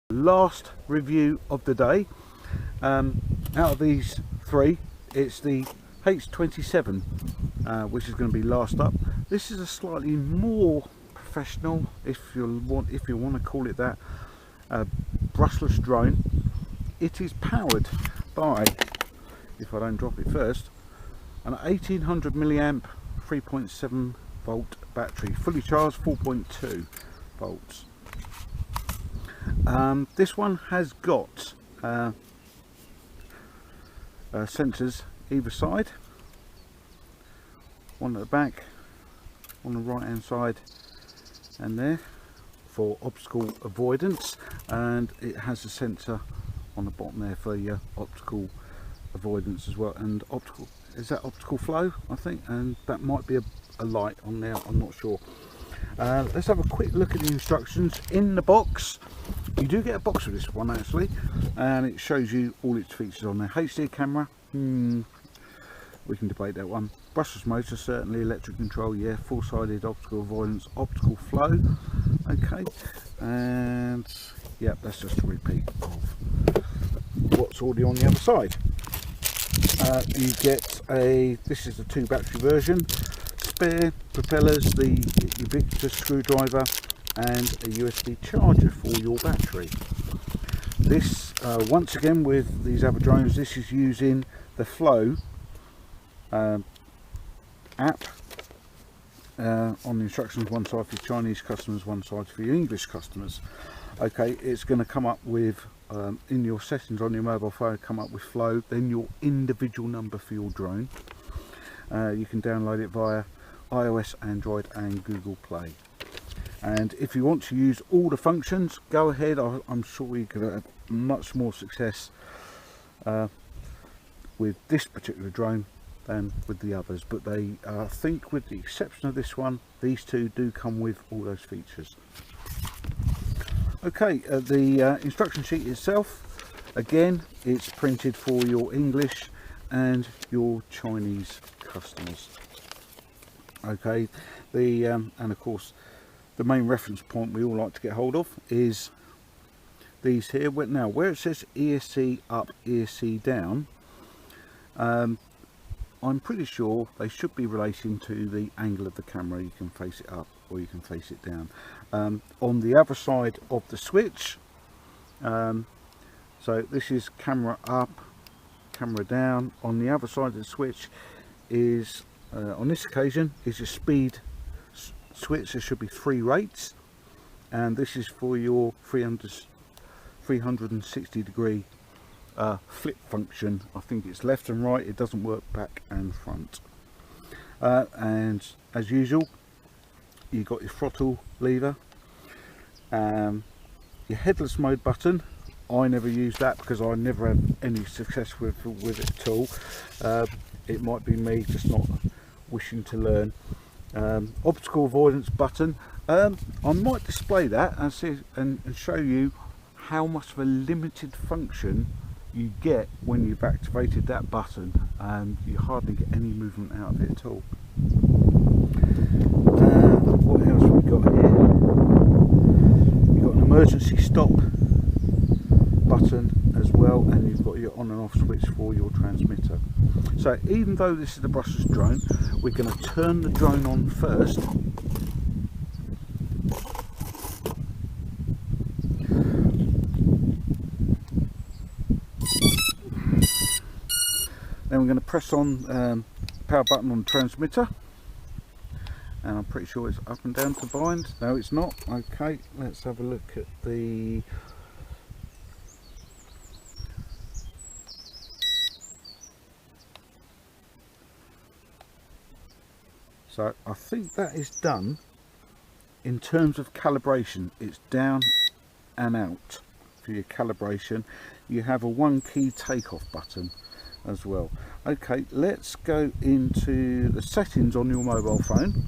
Last review of the day. Out of these three, it's the H27 which is going to be last up. This is a slightly more professional, if you want to call it that, brushless drone. It is powered by, if I don't drop it first, an 1800 milliamp 3.7 volt battery, fully charged 4.2 volts. This one has got sensors either side, one at the back, on the right hand side, and there for obstacle avoidance, and it has a sensor on the bottom there for your optical avoidance as well, and optical, is that optical flow I think, and that might be a light on there, I'm not sure. Let's have a quick look at the instructions. In the box, you do get a box with this one actually, and it shows you all its features on there. HD camera, we can debate that one. Brushless motor, certainly. Electric control, yeah. Four-sided optical avoidance, optical flow, okay. And yeah, that's just a repeat of what's already on the other side. You get this is the 2 battery version, spare propellers, the ubiquitous screwdriver, and a USB charger for your battery. This once again, with these other drones, this is using the Flow app. On the instructions, one side for your Chinese customers, one side for your English customers. Okay, it's going to come up with in your settings on your mobile phone, come up with Flow, then your individual number for your drone. You can download it via iOS, Android and Google Play. And if you want to use all the functions, go ahead. I'm sure you could have much more success with this particular drone than with the others, but they I think with the exception of this one, these two do come with all those features. Okay, the instruction sheet itself, again, it's printed for your English and your Chinese customers. Okay, and of course the main reference point we all like to get hold of is these here. Now where it says ESC up, ESC down, I'm pretty sure they should be relating to the angle of the camera. You can face it up or you can face it down. On the other side of the switch, so this is camera up, camera down. On the other side of the switch is on this occasion is your speed switch. There should be 3 rates, and this is for your 360 degree flip function. I think it's left and right, it doesn't work back and front. And as usual, you've got your throttle lever, your headless mode button. I never use that because I never had any success with it at all. It might be me just not wishing to learn. Obstacle avoidance button, I might display that and see and show you how much of a limited function you get when you've activated that button, and you hardly get any movement out of it at all. What else have we got here? You've got an emergency stop button as well, and you've got your on and off switch for your transmitter. So even though this is the brushless drone, we're going to turn the drone on first. Then we're going to press on the power button on the transmitter, and I'm pretty sure it's up and down to bind. No, it's not. Okay, let's have a look at the so I think that is done. In terms of calibration, it's down and out for your calibration. You have a 1 key takeoff button as well. Okay, let's go into the settings on your mobile phone.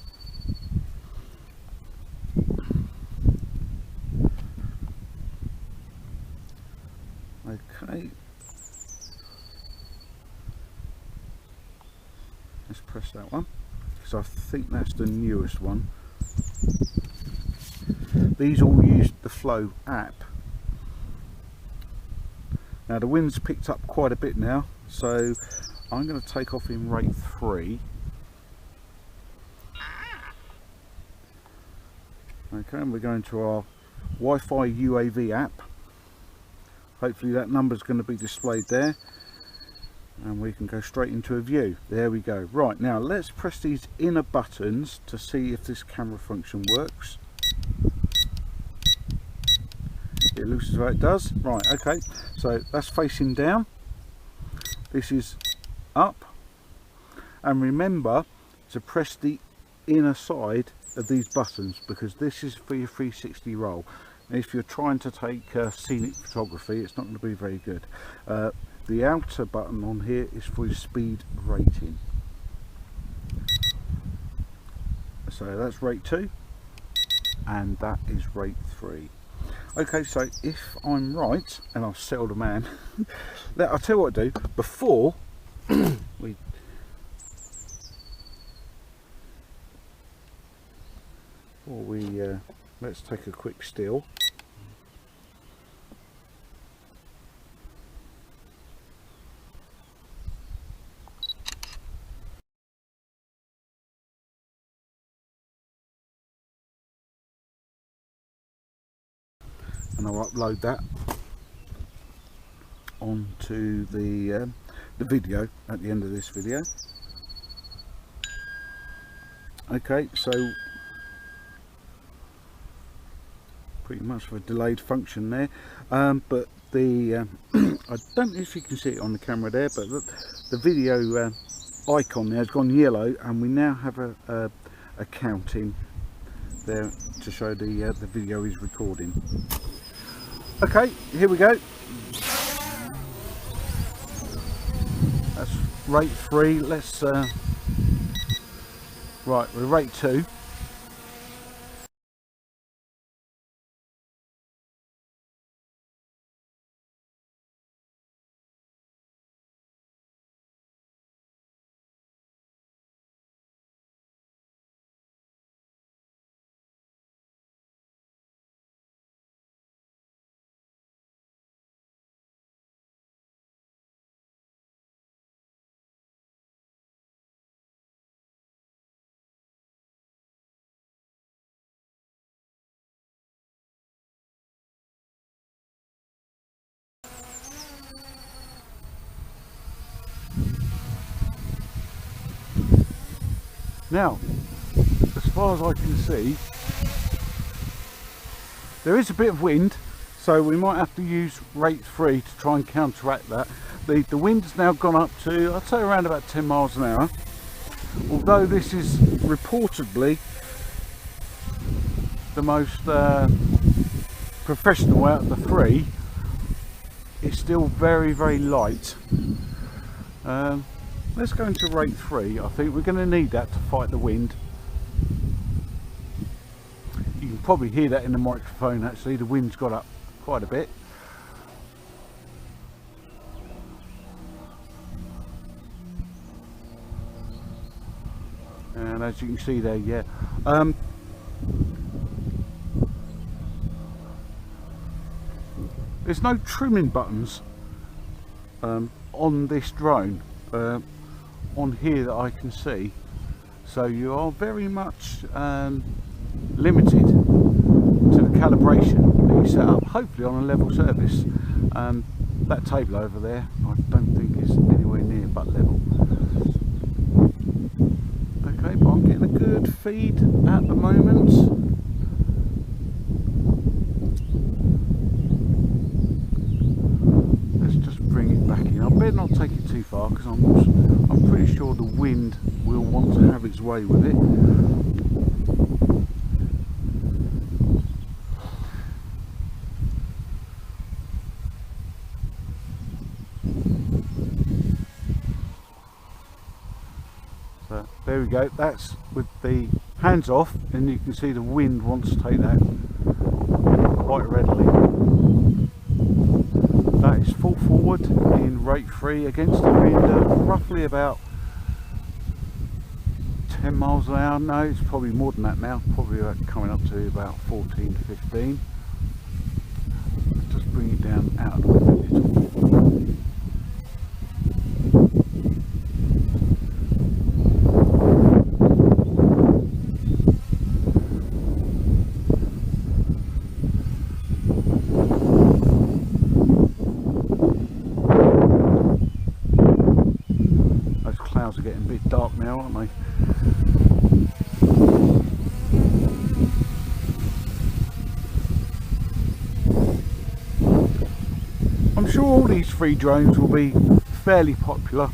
Okay, let's press that one because I think that's the newest one. These all use the Flow app, Now the wind's picked up quite a bit now, so I'm going to take off in rate 3. Okay, and we're going to our Wi-Fi UAV app. Hopefully that number's going to be displayed there, and we can go straight into a view. There we go. Right, now let's press these inner buttons to see if this camera function works. It looks as though it does. Right, okay, so that's facing down, this is up, and remember to press the inner side of these buttons, because this is for your 360 roll. If you're trying to take scenic photography, it's not going to be very good. The outer button on here is for your speed rating. So that's rate 2, and that is rate 3. Okay, so if I'm right, and I'll sell the man, I'll tell you what I do before let's take a quick still. And I'll upload that onto the video at the end of this video. Okay, so pretty much of a delayed function there, but the I don't know if you can see it on the camera there, but the video icon there has gone yellow, and we now have a counting there to show the video is recording. Okay, here we go. That's rate 3. Let's right, we're rate 2. Now, as far as I can see, there is a bit of wind, so we might have to use rate 3 to try and counteract that. The wind's now gone up to, I'd say, around about 10 miles an hour. Although this is reportedly the most professional out of the 3, it's still very, very light. Let's go into rate 3. I think we're going to need that to fight the wind. You can probably hear that in the microphone. Actually, the wind's got up quite a bit. And as you can see there, yeah, there's no trimming buttons on this drone on here that I can see, so you are very much limited to the calibration that you set up, hopefully on a level surface. That table over there I don't think is anywhere near but level. Okay, but I'm getting a good feed at the moment. Let's just bring it back in. I better not take it too far, because I'm pretty sure the wind will want to have its way with it. So there we go, that's with the hands off, and you can see the wind wants to take that quite readily. That is full forward in rate 3 against the wind of roughly about 10 miles an hour. No, it's probably more than that now, probably coming up to about 14 to 15. Let's just bring it down out of the wind a little. dark now, aren't they? I'm sure all these free drones will be fairly popular.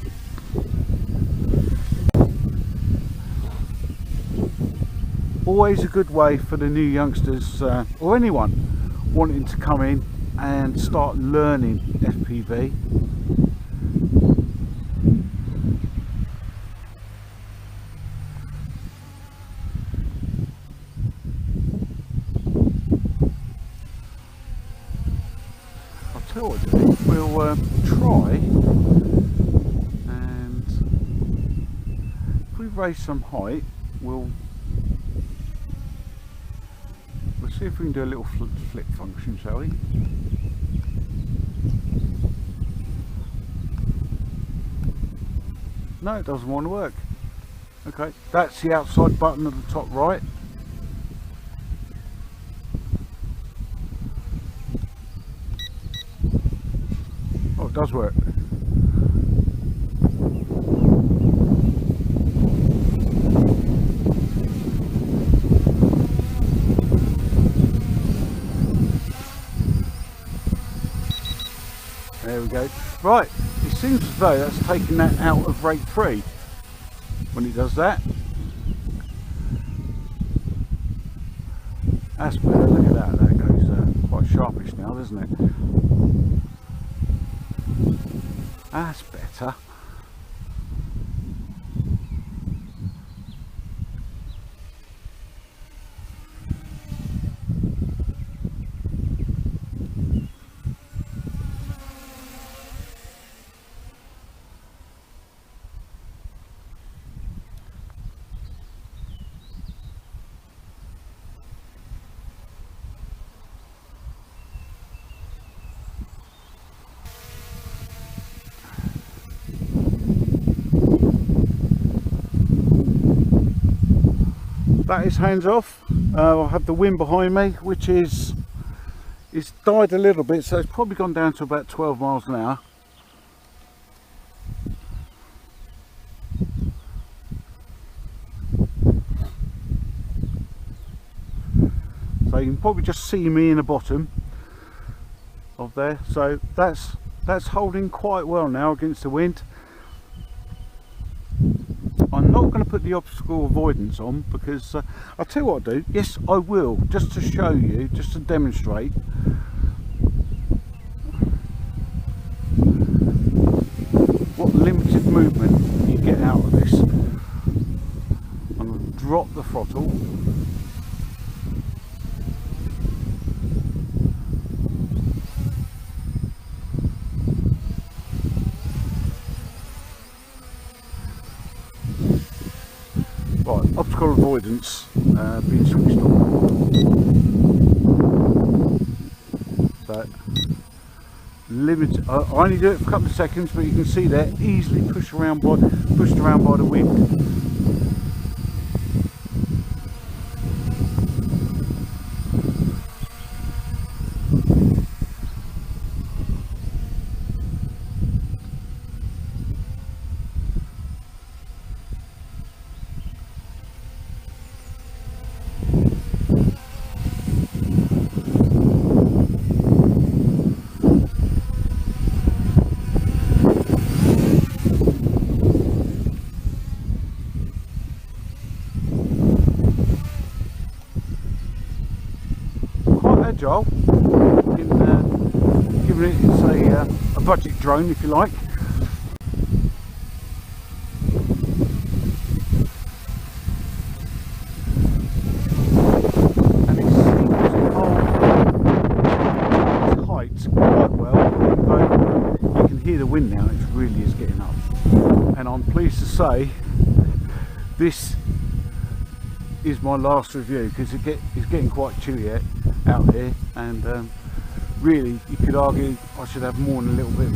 Always a good way for the new youngsters or anyone wanting to come in and start learning FPV. I'll tell you what we'll try, and if we raise some height, we'll see if we can do a little flip function, shall we? No, it doesn't want to work. Okay, that's the outside button at the top right. Oh, it does work. There we go. Right, it seems as though that's taking that out of rate 3 when it does that. That's better, look at that, that goes quite sharpish now, doesn't it? That's better. That is hands off. I have the wind behind me, which is it's died a little bit, so it's probably gone down to about 12 miles an hour. So you can probably just see me in the bottom of there. So that's holding quite well now against the wind. I'm not going to put the obstacle avoidance on because I'll tell you what I'll do. Yes, I will, just to show you, just to demonstrate. What limited movement you get out of this. I'm going to drop the throttle. Right, obstacle avoidance being switched on. So, limit. I only do it for a couple of seconds, but you can see there, easily pushed around by the wind. Agile in giving it a budget drone, if you like. And it seems to hold its height quite well, although you can hear the wind now. It really is getting up, and I'm pleased to say this is my last review because it's getting quite chilly out here, and really you could argue I should have more than a little bit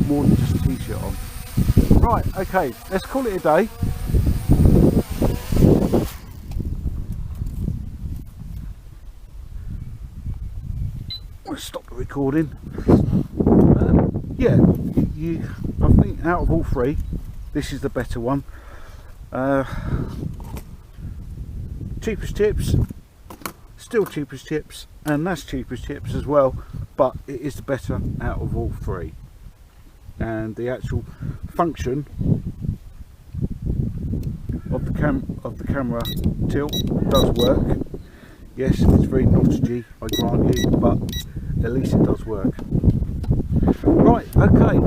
more than just a t-shirt on. Right, okay, let's call it a day. Let's stop the recording. Yeah, I think out of all three this is the better one. Cheap as chips, still cheap as chips, and that's cheap as chips as well, but it is the better out of all three. And the actual function of the camera tilt does work. Yes, it's very nottagey, I grant you, but at least it does work. Right, okay,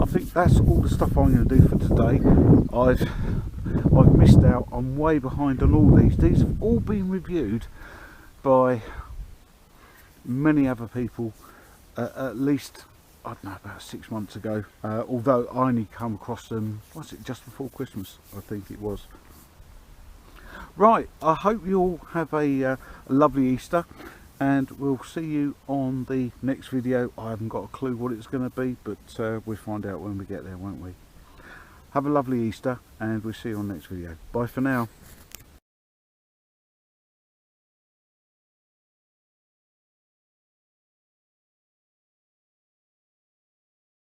I think that's all the stuff I'm going to do for today. I've missed out, I'm way behind on all these. These have all been reviewed by many other people, at least, I don't know, about 6 months ago, although I only come across them, was it just before Christmas, I think it was. Right, I hope you all have a lovely Easter, and we'll see you on the next video. I haven't got a clue what it's going to be, but we'll find out when we get there, won't we? Have a lovely Easter, and we'll see you on the next video. Bye for now.